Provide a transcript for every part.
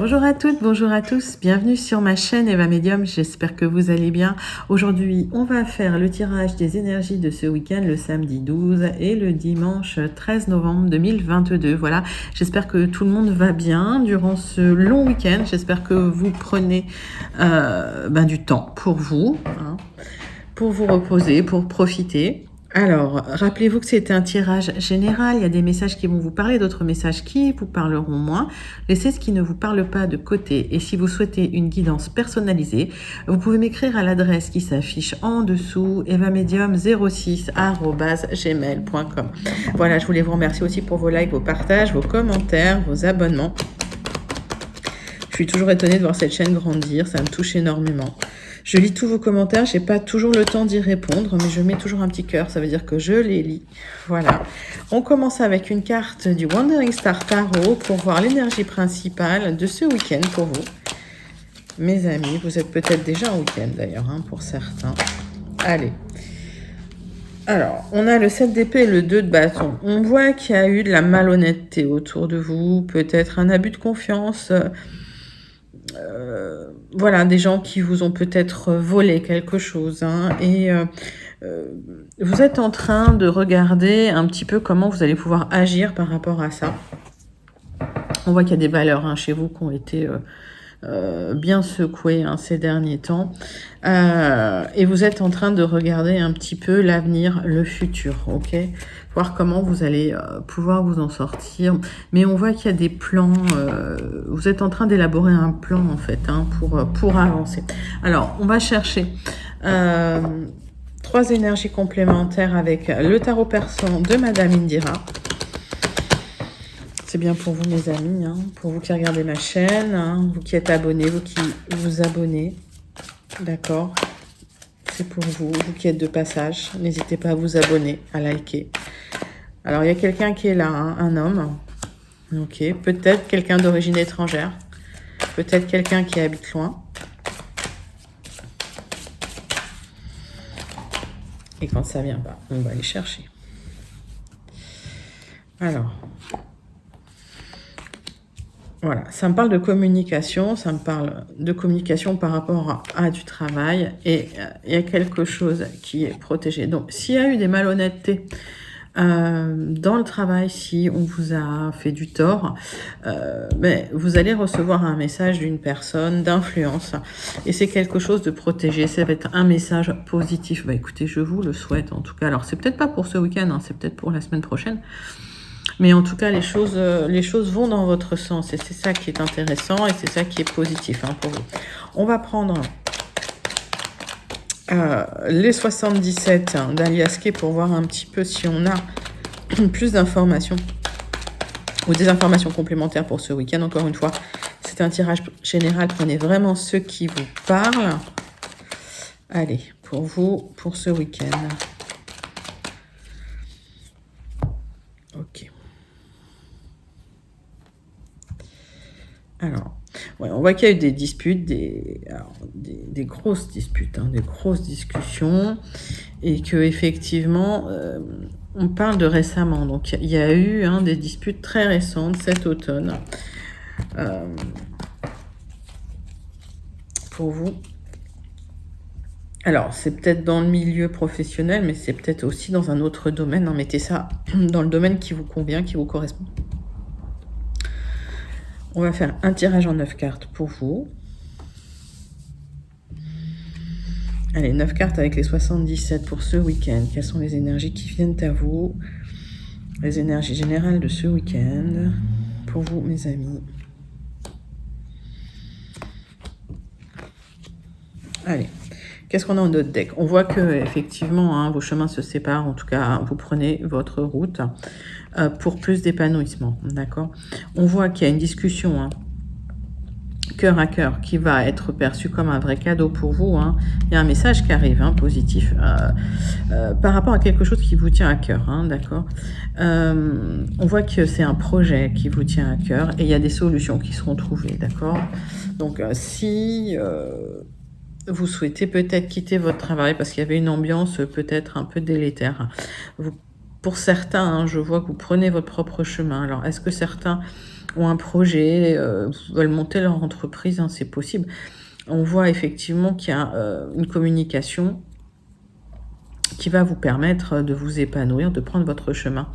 Bonjour à toutes, bonjour à tous, bienvenue sur ma chaîne Eva Medium, j'espère que vous allez bien. Aujourd'hui, on va faire le tirage des énergies de ce week-end, le samedi 12 et le dimanche 13 novembre 2022. Voilà, j'espère que tout le monde va bien durant ce long week-end. J'espère que vous prenez du temps pour vous, hein, pour vous reposer, pour profiter. Alors, rappelez-vous que c'est un tirage général, il y a des messages qui vont vous parler, d'autres messages qui vous parleront moins. Laissez ce qui ne vous parle pas de côté. Et si vous souhaitez une guidance personnalisée, vous pouvez m'écrire à l'adresse qui s'affiche en dessous, evamedium06@gmail.com. Voilà, je voulais vous remercier aussi pour vos likes, vos partages, vos commentaires, vos abonnements. Je suis toujours étonnée de voir cette chaîne grandir, ça me touche énormément. Je lis tous vos commentaires, je n'ai pas toujours le temps d'y répondre, mais je mets toujours un petit cœur, ça veut dire que je les lis. Voilà. On commence avec une carte du Wandering Star Tarot pour voir l'énergie principale de ce week-end pour vous. Mes amis, vous êtes peut-être déjà en week-end d'ailleurs, hein, pour certains. Allez. Alors, on a le 7 d'épée et le 2 de bâton. On voit qu'il y a eu de la malhonnêteté autour de vous, peut-être un abus de confiance. Voilà, des gens qui vous ont peut-être volé quelque chose, hein, et vous êtes en train de regarder un petit peu comment vous allez pouvoir agir par rapport à ça. On voit qu'il y a des valeurs, hein, chez vous qui ont été bien secouées, hein, ces derniers temps, et vous êtes en train de regarder un petit peu l'avenir, le futur, ok, voir comment vous allez pouvoir vous en sortir. Mais on voit qu'il y a des plans, vous êtes en train d'élaborer un plan en fait, hein, pour avancer. Alors, on va chercher 3 énergies complémentaires avec le tarot persan de Madame Indira. C'est bien pour vous, mes amis, hein, pour vous qui regardez ma chaîne, hein, vous qui êtes abonnés, vous qui vous abonnez, d'accord? C'est pour vous, vous qui êtes de passage, n'hésitez pas à vous abonner, à liker. Alors, il y a quelqu'un qui est là, hein, un homme, ok, peut-être quelqu'un d'origine étrangère, peut-être quelqu'un qui habite loin. Et quand ça vient pas, on va aller chercher. Alors, voilà, ça me parle de communication, ça me parle de communication par rapport à du travail, et il y a quelque chose qui est protégé. Donc, s'il y a eu des malhonnêtetés dans le travail, si on vous a fait du tort, mais vous allez recevoir un message d'une personne d'influence, et c'est quelque chose de protégé, ça va être un message positif. Bah écoutez, je vous le souhaite en tout cas. Alors, c'est peut-être pas pour ce week-end, hein, c'est peut-être pour la semaine prochaine. Mais en tout cas, les choses vont dans votre sens. Et c'est ça qui est intéressant et c'est ça qui est positif, hein, pour vous. On va prendre les 77 d'Alias Kay pour voir un petit peu si on a plus d'informations ou des informations complémentaires pour ce week-end. Encore une fois, c'est un tirage général. Prenez vraiment ceux qui vous parlent. Allez, pour vous, pour ce week-end. Ok. Alors, ouais, on voit qu'il y a eu des disputes, des grosses disputes, hein, des grosses discussions, et que effectivement, on parle de récemment. Donc, il y a eu, hein, des disputes très récentes cet automne. Pour vous. Alors, c'est peut-être dans le milieu professionnel, mais c'est peut-être aussi dans un autre domaine. Non, mettez ça dans le domaine qui vous convient, qui vous correspond. On va faire un tirage en 9 cartes pour vous. Allez, 9 cartes avec les 77 pour ce week-end. Quelles sont les énergies qui viennent à vous? Les énergies générales de ce week-end. Pour vous, mes amis. Allez. Qu'est-ce qu'on a en notre deck? On voit que effectivement, hein, vos chemins se séparent. En tout cas, hein, vous prenez votre route pour plus d'épanouissement. D'accord? On voit qu'il y a une discussion, hein, cœur à cœur, qui va être perçue comme un vrai cadeau pour vous. Hein. Il y a un message qui arrive, hein, positif, par rapport à quelque chose qui vous tient à cœur. Hein, d'accord? On voit que c'est un projet qui vous tient à cœur et il y a des solutions qui seront trouvées. D'accord? Donc, si vous souhaitez peut-être quitter votre travail parce qu'il y avait une ambiance peut-être un peu délétère, vous Pour certains, hein, je vois que vous prenez votre propre chemin. Alors, est-ce que certains ont un projet, veulent monter leur entreprise, hein, c'est possible. On voit effectivement qu'il y a une communication qui va vous permettre de vous épanouir, de prendre votre chemin.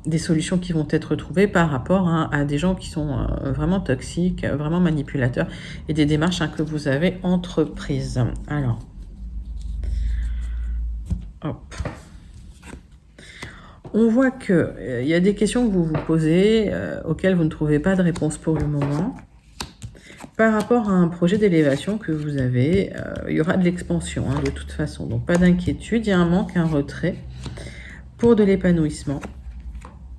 Des solutions qui vont être trouvées par rapport à des gens qui sont vraiment toxiques, vraiment manipulateurs, et des démarches que vous avez entreprises. Alors, hop. On voit qu'il y a des questions que vous vous posez, auxquelles vous ne trouvez pas de réponse pour le moment. Par rapport à un projet d'élévation que vous avez, il y aura de l'expansion, hein, de toute façon. Donc, pas d'inquiétude, il y a un manque, un retrait pour de l'épanouissement,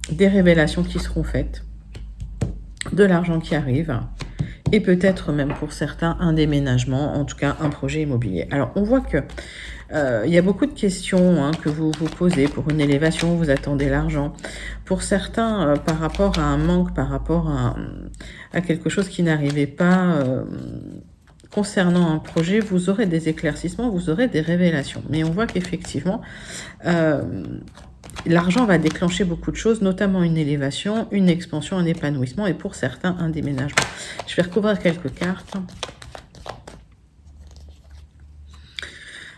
des révélations qui seront faites, de l'argent qui arrive, et peut-être même pour certains un déménagement, en tout cas un projet immobilier. Alors, on voit que il y a beaucoup de questions, hein, que vous vous posez pour une élévation, vous attendez l'argent. Pour certains, par rapport à un manque, par rapport à quelque chose qui n'arrivait pas concernant un projet, vous aurez des éclaircissements, vous aurez des révélations. Mais on voit qu'effectivement, l'argent va déclencher beaucoup de choses, notamment une élévation, une expansion, un épanouissement et pour certains, un déménagement. Je vais recouvrir quelques cartes.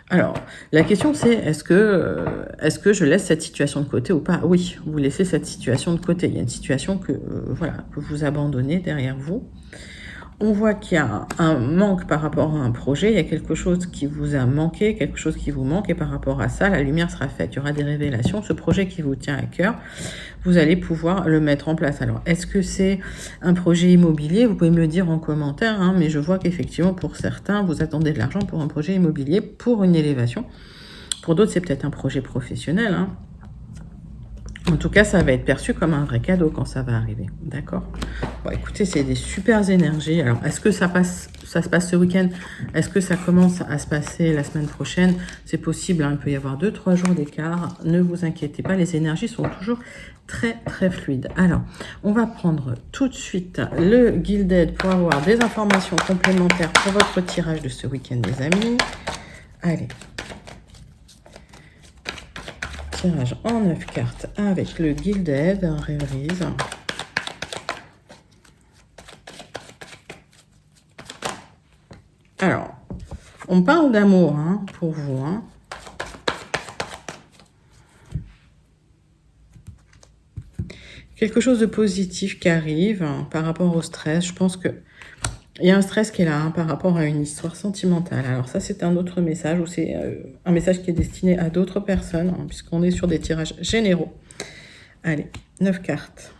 Alors, la question c'est, est-ce que je laisse cette situation de côté ou pas? Oui, vous laissez cette situation de côté. Il y a une situation que, voilà, que vous abandonnez derrière vous. On voit qu'il y a un manque par rapport à un projet, il y a quelque chose qui vous a manqué, quelque chose qui vous manque, et par rapport à ça, la lumière sera faite, il y aura des révélations. Ce projet qui vous tient à cœur, vous allez pouvoir le mettre en place. Alors, est-ce que c'est un projet immobilier? Vous pouvez me le dire en commentaire, hein, mais je vois qu'effectivement, pour certains, vous attendez de l'argent pour un projet immobilier, pour une élévation. Pour d'autres, c'est peut-être un projet professionnel, hein. En tout cas, ça va être perçu comme un vrai cadeau quand ça va arriver. D'accord? Bon, écoutez, c'est des super énergies. Alors, est-ce que ça se passe ce week-end? Est-ce que ça commence à se passer la semaine prochaine? C'est possible, hein, il peut y avoir 2-3 jours d'écart. Ne vous inquiétez pas, les énergies sont toujours très, très fluides. Alors, on va prendre tout de suite le Gilded pour avoir des informations complémentaires pour votre tirage de ce week-end, les amis. Allez. Tirage en 9 cartes avec le Gilded, Rêverise. Alors, on parle d'amour, hein, pour vous, hein. Quelque chose de positif qui arrive, hein, par rapport au stress. Je pense que il y a un stress qui est là, hein, par rapport à une histoire sentimentale. Alors ça, c'est un autre message, ou c'est un message qui est destiné à d'autres personnes, hein, puisqu'on est sur des tirages généraux. Allez, 9 cartes.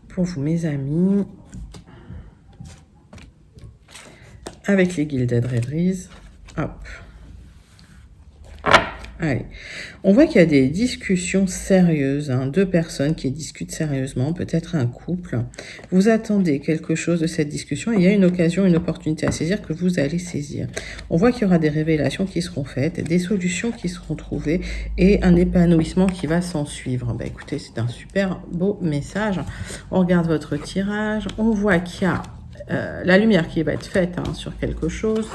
Pour vous, mes amis. Avec les Gilded Rêveries. Hop. Allez, on voit qu'il y a des discussions sérieuses, hein, deux personnes qui discutent sérieusement, peut-être un couple. Vous attendez quelque chose de cette discussion et il y a une occasion, une opportunité à saisir que vous allez saisir. On voit qu'il y aura des révélations qui seront faites, des solutions qui seront trouvées et un épanouissement qui va s'en suivre. Bah, écoutez, c'est un super beau message. On regarde votre tirage, on voit qu'il y a la lumière qui va être faite, hein, sur quelque chose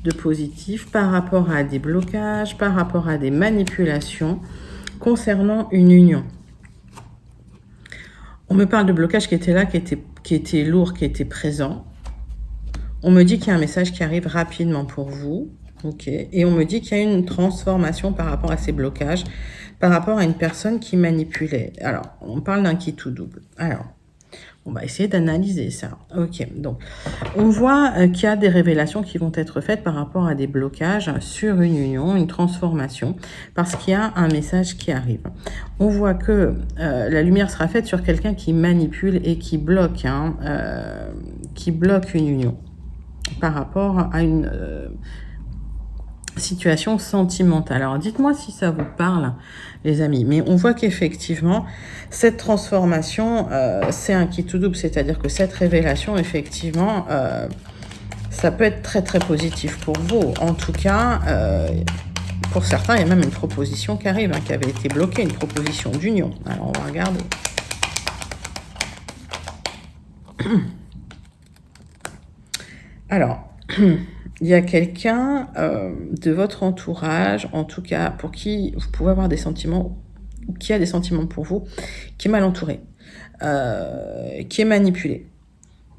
de positif par rapport à des blocages, par rapport à des manipulations concernant une union. On me parle de blocage qui était là, qui était lourd, qui était présent. On me dit qu'il y a un message qui arrive rapidement pour vous. Ok. Et on me dit qu'il y a une transformation par rapport à ces blocages, par rapport à une personne qui manipulait. Alors, on parle d'un qui tout double. Alors, on va essayer d'analyser ça. Ok, donc on voit qu'il y a des révélations qui vont être faites par rapport à des blocages sur une union, une transformation, parce qu'il y a un message qui arrive. On voit que la lumière sera faite sur quelqu'un qui manipule et qui bloque, hein, une union par rapport à une situation sentimentale. Alors dites-moi si ça vous parle, les amis. Mais on voit qu'effectivement, cette transformation, c'est un qui tout double, c'est-à-dire que cette révélation, effectivement, ça peut être très très positif pour vous. En tout cas, pour certains, il y a même une proposition qui arrive, hein, qui avait été bloquée, une proposition d'union. Alors on va regarder. Alors, il y a quelqu'un de votre entourage, en tout cas pour qui vous pouvez avoir des sentiments, ou qui a des sentiments pour vous, qui est mal entouré, qui est manipulé.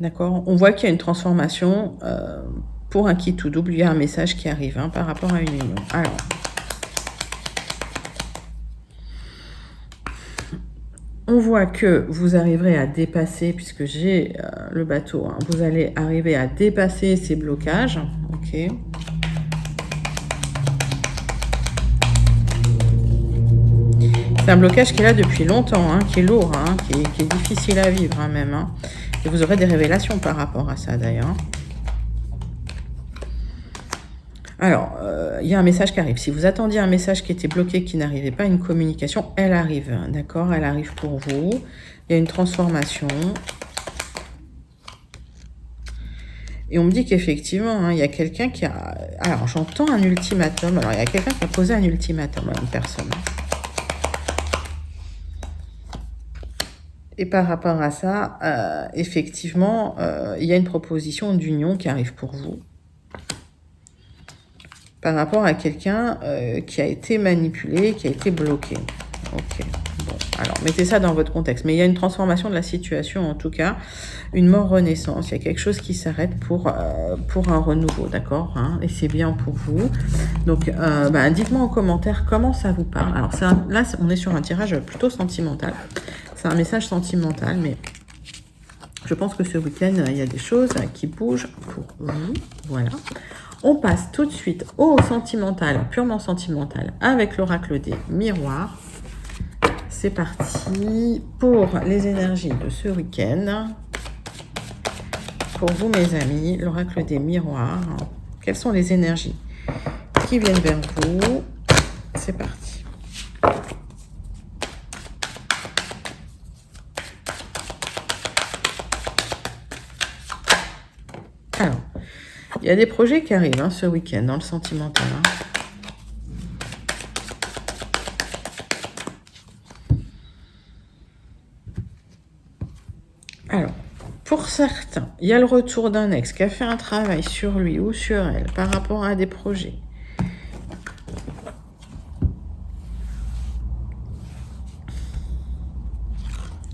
D'accord? On voit qu'il y a une transformation pour un quitte ou double. Il y a un message qui arrive hein, par rapport à une union. Alors, on voit que vous arriverez à dépasser, puisque j'ai le bateau, hein, vous allez arriver à dépasser ces blocages. Ok. C'est un blocage qui est là depuis longtemps, hein, qui est lourd, hein, qui est difficile à vivre hein, même. Hein. Et vous aurez des révélations par rapport à ça d'ailleurs. Alors, il y a un message qui arrive. Si vous attendiez un message qui était bloqué, qui n'arrivait pas, une communication, elle arrive. D'accord? Elle arrive pour vous. Il y a une transformation. Et on me dit qu'effectivement, hein, il y a quelqu'un qui a... Alors, j'entends un ultimatum. Alors, il y a quelqu'un qui a posé un ultimatum à une personne. Et par rapport à ça, effectivement, il y a une proposition d'union qui arrive pour vous. Par rapport à quelqu'un qui a été manipulé, qui a été bloqué. Ok, bon, alors mettez ça dans votre contexte. Mais il y a une transformation de la situation, en tout cas, une mort-renaissance. Il y a quelque chose qui s'arrête pour un renouveau, d'accord hein. Et c'est bien pour vous. Donc, dites-moi en commentaire comment ça vous parle. Alors, là, on est sur un tirage plutôt sentimental. C'est un message sentimental, mais je pense que ce week-end, il y a des choses qui bougent pour vous. Voilà. On passe tout de suite au sentimental, purement sentimental, avec l'oracle des miroirs. C'est parti pour les énergies de ce week-end. Pour vous, mes amis, l'oracle des miroirs. Quelles sont les énergies qui viennent vers vous? C'est parti. Alors, il y a des projets qui arrivent hein, ce week-end dans le sentimental. Hein. Alors, pour certains, il y a le retour d'un ex qui a fait un travail sur lui ou sur elle par rapport à des projets.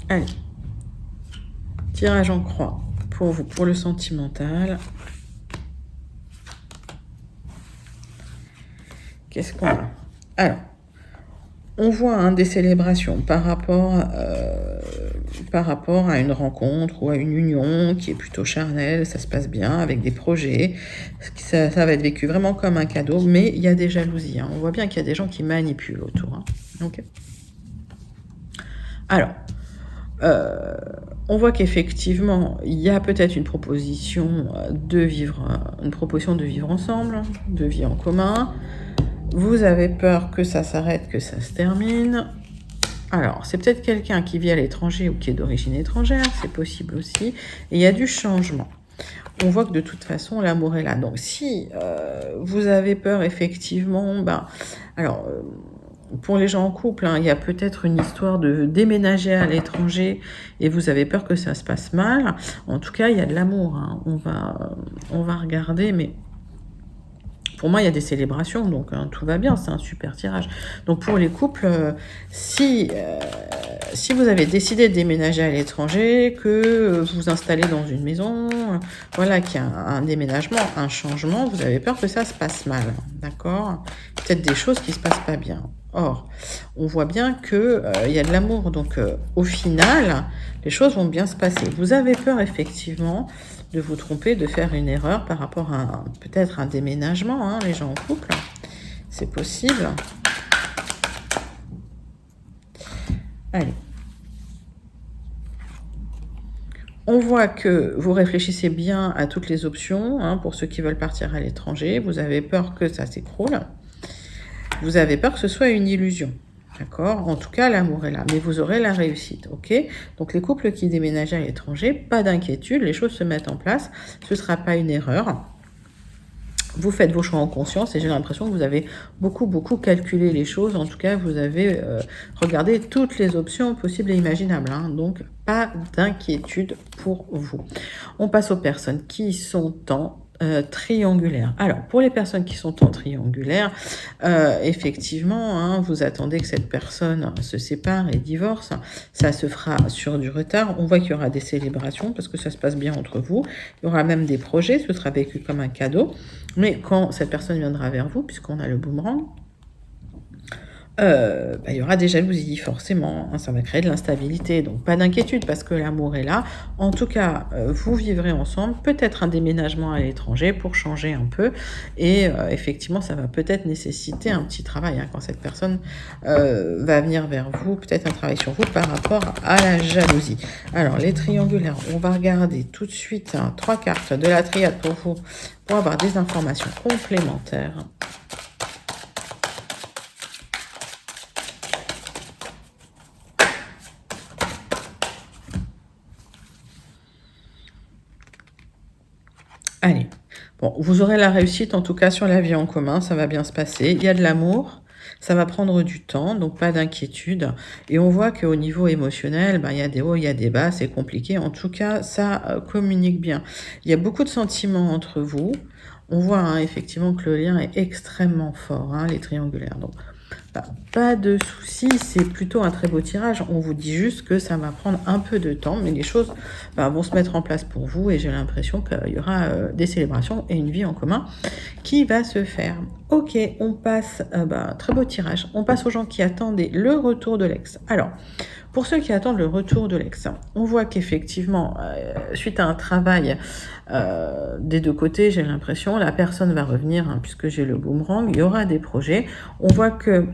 Allez, tirage en croix pour vous, pour le sentimental. Qu'est-ce qu'on a? Alors, on voit hein, des célébrations par rapport à une rencontre ou à une union qui est plutôt charnelle, ça se passe bien avec des projets, ça va être vécu vraiment comme un cadeau, mais il y a des jalousies. Hein. On voit bien qu'il y a des gens qui manipulent autour. Hein. Okay. Alors, on voit qu'effectivement, il y a peut-être une proposition de vivre ensemble, de vie en commun. Vous avez peur que ça s'arrête, que ça se termine. Alors, c'est peut-être quelqu'un qui vit à l'étranger ou qui est d'origine étrangère, c'est possible aussi. Et il y a du changement. On voit que de toute façon, l'amour est là. Donc, si vous avez peur, effectivement, pour les gens en couple, hein, il y a peut-être une histoire de déménager à l'étranger et vous avez peur que ça se passe mal. En tout cas, il y a de l'amour. Hein. On va regarder, mais... Pour moi, il y a des célébrations, donc hein, tout va bien, c'est un super tirage. Donc pour les couples, si vous avez décidé de déménager à l'étranger, que vous vous installez dans une maison, voilà, qu'il y a un déménagement, un changement, vous avez peur que ça se passe mal, d'accord? Peut-être des choses qui ne se passent pas bien. Or, on voit bien qu'il y a de l'amour, donc au final, les choses vont bien se passer. Vous avez peur, effectivement, de vous tromper, de faire une erreur par rapport à peut-être un déménagement, hein, les gens en couple. C'est possible. Allez. On voit que vous réfléchissez bien à toutes les options, hein, pour ceux qui veulent partir à l'étranger. Vous avez peur que ça s'écroule. Vous avez peur que ce soit une illusion. D'accord? En tout cas, l'amour est là. Mais vous aurez la réussite. Ok? Donc, les couples qui déménagent à l'étranger, pas d'inquiétude. Les choses se mettent en place. Ce ne sera pas une erreur. Vous faites vos choix en conscience et j'ai l'impression que vous avez beaucoup calculé les choses. En tout cas, vous avez regardé toutes les options possibles et imaginables. Hein. Donc, pas d'inquiétude pour vous. On passe aux personnes qui sont en triangulaire. Alors, pour les personnes qui sont en triangulaire, effectivement, hein, vous attendez que cette personne se sépare et divorce. Ça se fera sur du retard. On voit qu'il y aura des célébrations parce que ça se passe bien entre vous. Il y aura même des projets, ce sera vécu comme un cadeau. Mais quand cette personne viendra vers vous, puisqu'on a le boomerang, il y aura des jalousies forcément, hein, ça va créer de l'instabilité, donc pas d'inquiétude parce que l'amour est là. En tout cas, vous vivrez ensemble, peut-être un déménagement à l'étranger pour changer un peu et effectivement, ça va peut-être nécessiter un petit travail, hein, quand cette personne va venir vers vous, peut-être un travail sur vous par rapport à la jalousie. Alors, les triangulaires, on va regarder tout de suite, hein, 3 cartes de la triade pour vous, pour avoir des informations complémentaires. Allez, bon, vous aurez la réussite en tout cas sur la vie en commun, ça va bien se passer. Il y a de l'amour, ça va prendre du temps, donc pas d'inquiétude. Et on voit qu'au niveau émotionnel, il y a des hauts, il y a des bas, c'est compliqué. En tout cas, ça communique bien. Il y a beaucoup de sentiments entre vous. On voit, hein, effectivement que le lien est extrêmement fort, hein, les triangulaires. Donc, pas de souci, c'est plutôt un très beau tirage. On vous dit juste que ça va prendre un peu de temps, mais les choses vont se mettre en place pour vous et j'ai l'impression qu'il y aura des célébrations et une vie en commun qui va se faire. Ok, on passe, très beau tirage, on passe aux gens qui attendaient le retour de l'ex. Alors, pour ceux qui attendent le retour de l'ex, on voit qu'effectivement, suite à un travail des deux côtés, j'ai l'impression, la personne va revenir, hein, puisque j'ai le boomerang, il y aura des projets. On voit que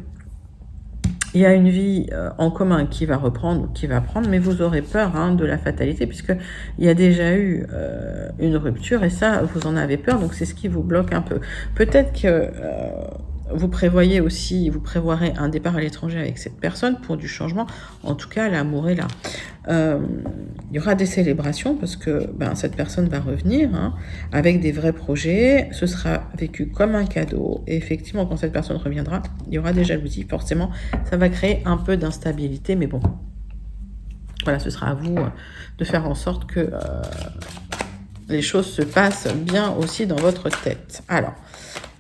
il y a une vie en commun qui va reprendre ou qui va prendre, mais vous aurez peur, hein, de la fatalité, puisqu'il y a déjà eu une rupture, et ça, vous en avez peur, donc c'est ce qui vous bloque un peu. Peut-être que vous prévoirez un départ à l'étranger avec cette personne pour du changement. En tout cas, l'amour est là. Il y aura des célébrations parce que cette personne va revenir, hein, avec des vrais projets. Ce sera vécu comme un cadeau. Et effectivement, quand cette personne reviendra, il y aura des jalousies. Forcément, ça va créer un peu d'instabilité. Mais bon, voilà, ce sera à vous de faire en sorte que les choses se passent bien aussi dans votre tête. Alors,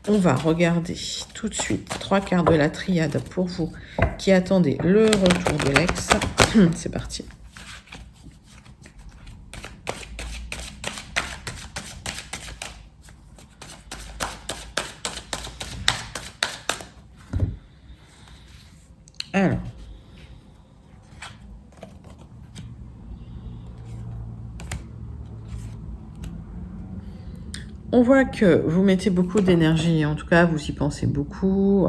on va regarder tout de suite 3 cartes de la triade pour vous qui attendez le retour de l'ex. C'est parti. Alors. On voit que vous mettez beaucoup d'énergie, en tout cas vous y pensez beaucoup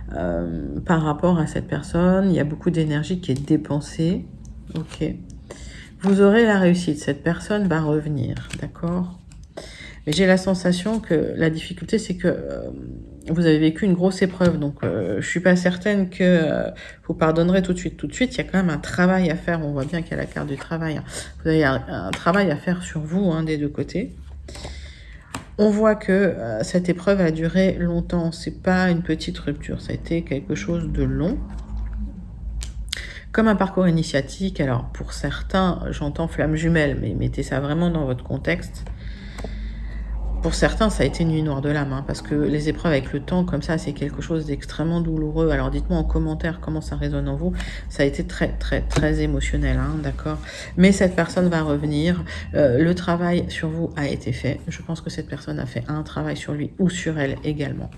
par rapport à cette personne. Il y a beaucoup d'énergie qui est dépensée. Ok. Vous aurez la réussite, cette personne va revenir, d'accord? Mais j'ai la sensation que la difficulté, c'est que vous avez vécu une grosse épreuve, donc je suis pas certaine que vous pardonnerez tout de suite. Tout de suite, il y a quand même un travail à faire. On voit bien qu'il y a la carte du travail, hein. Vous avez un travail à faire sur vous, hein, des deux côtés. On voit que cette épreuve a duré longtemps. C'est pas une petite rupture. Ça a été quelque chose de long. Comme un parcours initiatique. Alors, pour certains, j'entends flamme jumelle, mais mettez ça vraiment dans votre contexte. Pour certains, ça a été une nuit noire de l'âme, hein, parce que les épreuves avec le temps, comme ça, c'est quelque chose d'extrêmement douloureux. Alors, dites-moi en commentaire comment ça résonne en vous. Ça a été très, très, très émotionnel, hein, d'accord? Mais cette personne va revenir. Le travail sur vous a été fait. Je pense que cette personne a fait un travail sur lui ou sur elle également.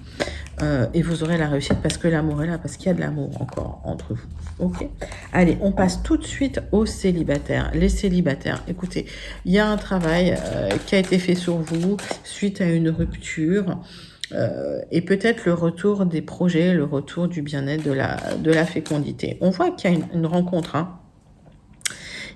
Et vous aurez la réussite parce que l'amour est là, parce qu'il y a de l'amour encore entre vous. Ok. Allez, on passe tout de suite aux célibataires. Les célibataires, écoutez, il y a un travail qui a été fait sur vous suite à une rupture et peut-être le retour des projets, le retour du bien-être, de la fécondité. On voit qu'il y a une rencontre, hein,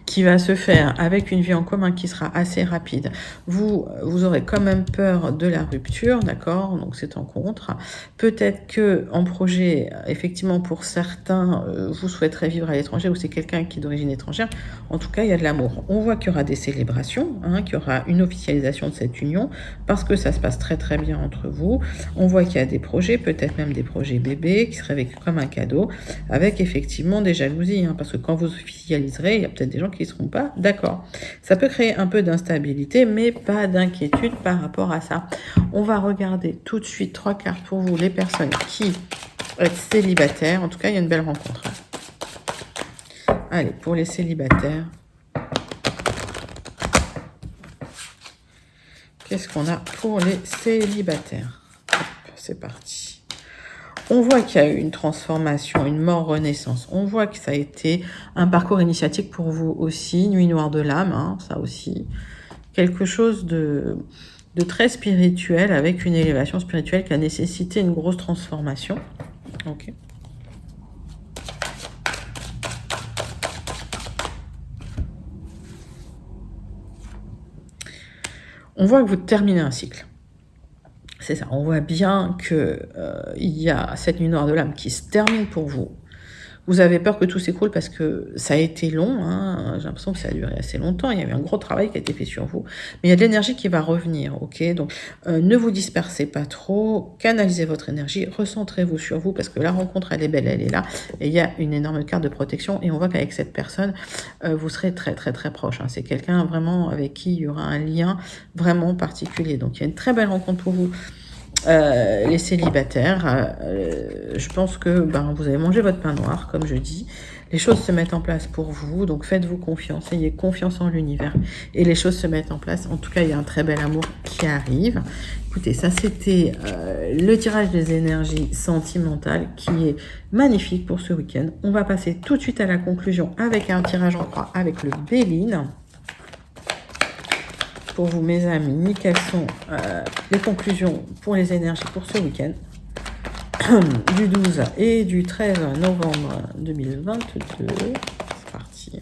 qui va se faire avec une vie en commun qui sera assez rapide. Vous aurez quand même peur de la rupture, d'accord? Donc c'est en contre. Peut-être que en projet, effectivement, pour certains, vous souhaiterez vivre à l'étranger ou c'est quelqu'un qui est d'origine étrangère. En tout cas, il y a de l'amour. On voit qu'il y aura des célébrations, hein, qu'il y aura une officialisation de cette union parce que ça se passe très très bien entre vous. On voit qu'il y a des projets, peut-être même des projets bébés qui seraient vécus comme un cadeau avec effectivement des jalousies, hein, parce que quand vous officialiserez, il y a peut-être des gens qui qui ne seront pas d'accord. Ça peut créer un peu d'instabilité, mais pas d'inquiétude par rapport à ça. On va regarder tout de suite 3 cartes pour vous, les personnes qui êtes célibataires. En tout cas, il y a une belle rencontre. Allez, pour les célibataires. Qu'est-ce qu'on a pour les célibataires? Hop, c'est parti. On voit qu'il y a eu une transformation, une mort-renaissance. On voit que ça a été un parcours initiatique pour vous aussi. Nuit noire de l'âme, hein, ça aussi. Quelque chose de très spirituel, avec une élévation spirituelle qui a nécessité une grosse transformation. Ok. On voit que vous terminez un cycle. C'est ça, on voit bien qu'il y a cette nuit noire de l'âme qui se termine pour vous. Vous avez peur que tout s'écroule parce que ça a été long, hein. J'ai l'impression que ça a duré assez longtemps, il y avait un gros travail qui a été fait sur vous. Mais il y a de l'énergie qui va revenir, ok? Donc ne vous dispersez pas trop, canalisez votre énergie, recentrez-vous sur vous parce que la rencontre, elle est belle, elle est là. Et il y a une énorme carte de protection et on voit qu'avec cette personne, vous serez très très très proche, hein. C'est quelqu'un vraiment avec qui il y aura un lien vraiment particulier. Donc il y a une très belle rencontre pour vous. Les célibataires, je pense que vous avez mangé votre pain noir, comme je dis. Les choses se mettent en place pour vous, donc faites-vous confiance, ayez confiance en l'univers et les choses se mettent en place. En tout cas, il y a un très bel amour qui arrive. Écoutez, ça c'était le tirage des énergies sentimentales qui est magnifique pour ce week-end. On va passer tout de suite à la conclusion avec un tirage en croix avec le Béline. Pour vous, mes amis, quelles sont les conclusions pour les énergies pour ce week-end du 12 et du 13 novembre 2022. C'est parti.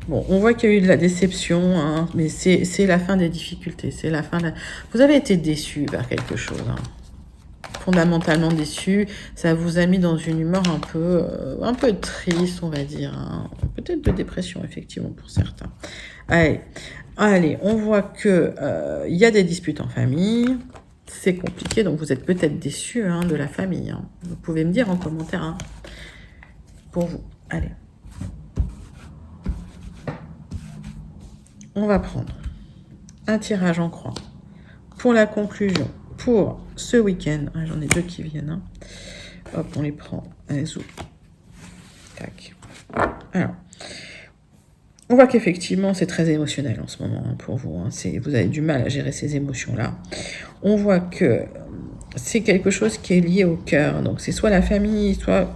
Bon, on voit qu'il y a eu de la déception, hein, mais c'est la fin des difficultés. C'est la fin de Vous avez été déçus par quelque chose, hein. Fondamentalement déçu, ça vous a mis dans une humeur un peu triste, on va dire, hein. Peut-être de dépression, effectivement, pour certains. Allez, on voit que il y a des disputes en famille, c'est compliqué, donc vous êtes peut-être déçus, hein, de la famille, hein. Vous pouvez me dire en commentaire, hein, pour vous. Allez. On va prendre un tirage en croix pour la conclusion. Pour ce week-end, j'en ai 2 qui viennent, hein. Hop, on les prend. Allez, zou. Tac. Alors, on voit qu'effectivement, c'est très émotionnel en ce moment, hein, pour vous, hein. Vous avez du mal à gérer ces émotions-là. On voit que c'est quelque chose qui est lié au cœur. Donc, c'est soit la famille, soit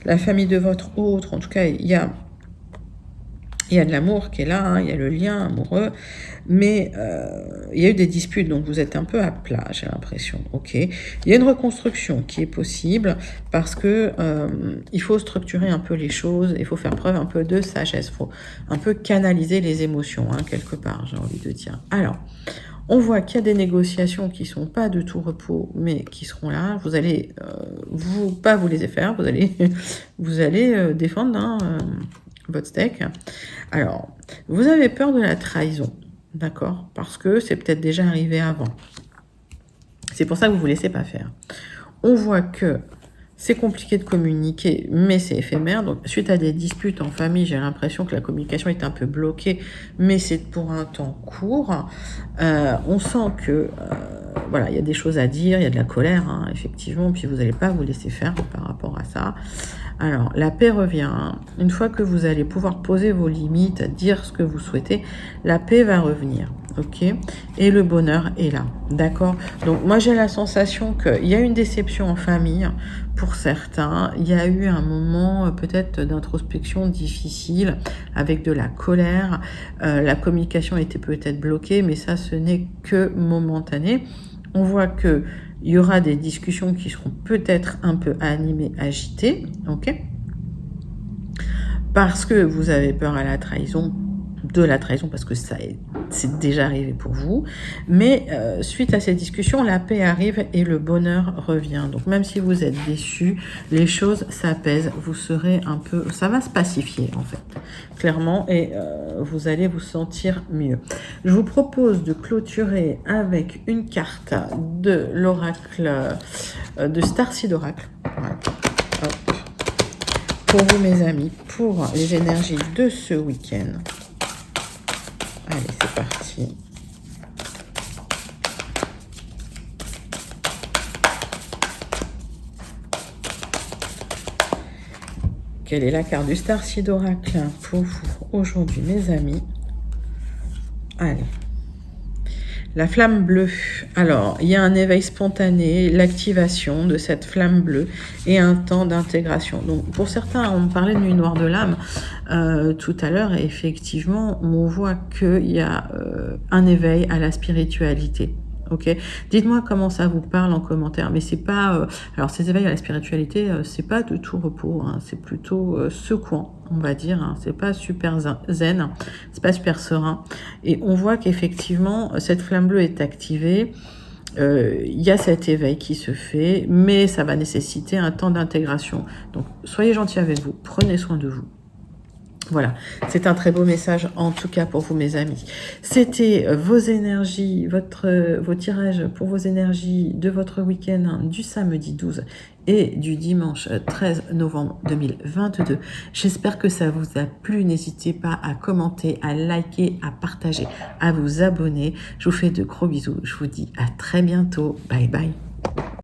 la famille de votre autre. En tout cas, il y a de l'amour qui est là, hein, il y a le lien amoureux, mais il y a eu des disputes, donc vous êtes un peu à plat, j'ai l'impression. Ok. Il y a une reconstruction qui est possible parce que il faut structurer un peu les choses, il faut faire preuve un peu de sagesse, il faut un peu canaliser les émotions, hein, quelque part, j'ai envie de dire. Alors, on voit qu'il y a des négociations qui sont pas de tout repos, mais qui seront là. Vous allez pas vous laisser faire, vous allez défendre, hein, votre steak. Alors, vous avez peur de la trahison, d'accord? Parce que c'est peut-être déjà arrivé avant. C'est pour ça que vous ne vous laissez pas faire. On voit que c'est compliqué de communiquer, mais c'est éphémère. Donc, suite à des disputes en famille, j'ai l'impression que la communication est un peu bloquée, mais c'est pour un temps court. On sent que, voilà, il y a des choses à dire, il y a de la colère, hein, effectivement, puis vous n'allez pas vous laisser faire par rapport à ça. Alors, la paix revient, hein. Une fois que vous allez pouvoir poser vos limites, dire ce que vous souhaitez, la paix va revenir, ok? Et le bonheur est là, d'accord? Donc, moi, j'ai la sensation qu'il y a une déception en famille pour certains. Il y a eu un moment peut-être d'introspection difficile, avec de la colère. La communication était peut-être bloquée, mais ça, ce n'est que momentané. On voit que il y aura des discussions qui seront peut-être un peu animées, agitées, ok? Parce que vous avez peur à la trahison, de la trahison, parce que c'est déjà arrivé pour vous. Mais suite à cette discussion, la paix arrive et le bonheur revient. Donc même si vous êtes déçus, les choses s'apaisent. Vous serez un peu... Ça va se pacifier, en fait, clairement, et vous allez vous sentir mieux. Je vous propose de clôturer avec une carte de l'oracle, de Starseed Oracle. Voilà. Hop. Pour vous, mes amis, pour les énergies de ce week-end. Allez, c'est parti. Quelle est la carte du Starseed Oracle pour vous aujourd'hui, mes amis? Allez. La flamme bleue. Alors, il y a un éveil spontané, l'activation de cette flamme bleue et un temps d'intégration. Donc, pour certains, on parlait de nuit noire de l'âme tout à l'heure, et effectivement, on voit qu'il y a un éveil à la spiritualité. Ok, dites-moi comment ça vous parle en commentaire. Mais c'est pas, alors ces éveils à la spiritualité, c'est pas de tout repos, hein, c'est plutôt secouant, on va dire. Hein, c'est pas super zen, c'est pas super serein. Et on voit qu'effectivement cette flamme bleue est activée. Il y a cet éveil qui se fait, mais ça va nécessiter un temps d'intégration. Donc soyez gentils avec vous, prenez soin de vous. Voilà, c'est un très beau message en tout cas pour vous, mes amis. C'était vos énergies, vos tirages pour vos énergies de votre week-end du samedi 12 et du dimanche 13 novembre 2022. J'espère que ça vous a plu. N'hésitez pas à commenter, à liker, à partager, à vous abonner. Je vous fais de gros bisous. Je vous dis à très bientôt. Bye bye.